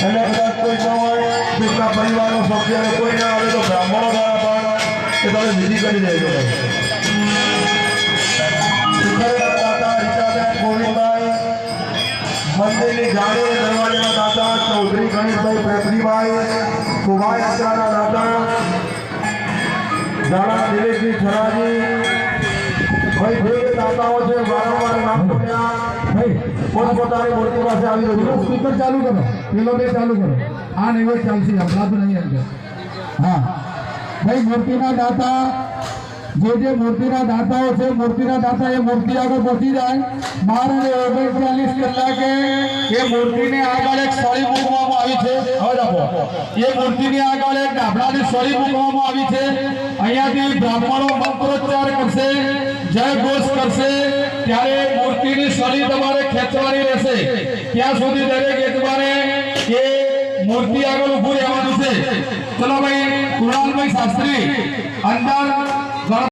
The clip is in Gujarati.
અને કદાચ કોઈ ન હોય બીજા પરિવારનો સભ્ય કોઈ ના આવે તો બ્રાહ્મણો દ્વારા પણ એ તમે વિધિ કરી દેજો. મંદિરની જાળી દરવાજાના દાતા ચૌધરી ગણેશભાઈ પ્રેમજીભાઈ શોભાયાત્રાના દાતા દાણા દિલીપજી છરાજી ભાઈ જે દાતાઓ છે વારંવાર નામ બોલ્યા ભાઈ પોતપોતાની મૂર્તિ પાસે આવી રહ્યું. સ્પીકર ચાલુ કરો, પેલો બે ચાલુ કરો. આ નહીં હોય ચાલશે, હમણાં નહીં અંદર. હા ભાઈ, મૂર્તિના દાતા જે મૂર્તિના દાતાઓ છે, મૂર્તિના દાતા એ મૂર્તિ આગળ પહોંચી જાય. 12:39 કલાકે એ મૂર્તિને આગળ એક સળી મૂકવામાં આવી છે. હવે આપો, એ મૂર્તિની આગળ એક ડાબડાની સળી મૂકવામાં આવી છે. અહીંયાથી બ્રાહ્મણો મંત્રોચ્ચાર કરશે, જય ઘોષ કરશે. ત્યારે મૂર્તિની સળી તમારે ખેંચવાની રહેશે. ત્યાં સુધી દરેક યજમાને એ મૂર્તિ આગળ ઊભું રહેવાનું છે. ચલો ભાઈ, કુણાલભાઈ શાસ્ત્રી અંદર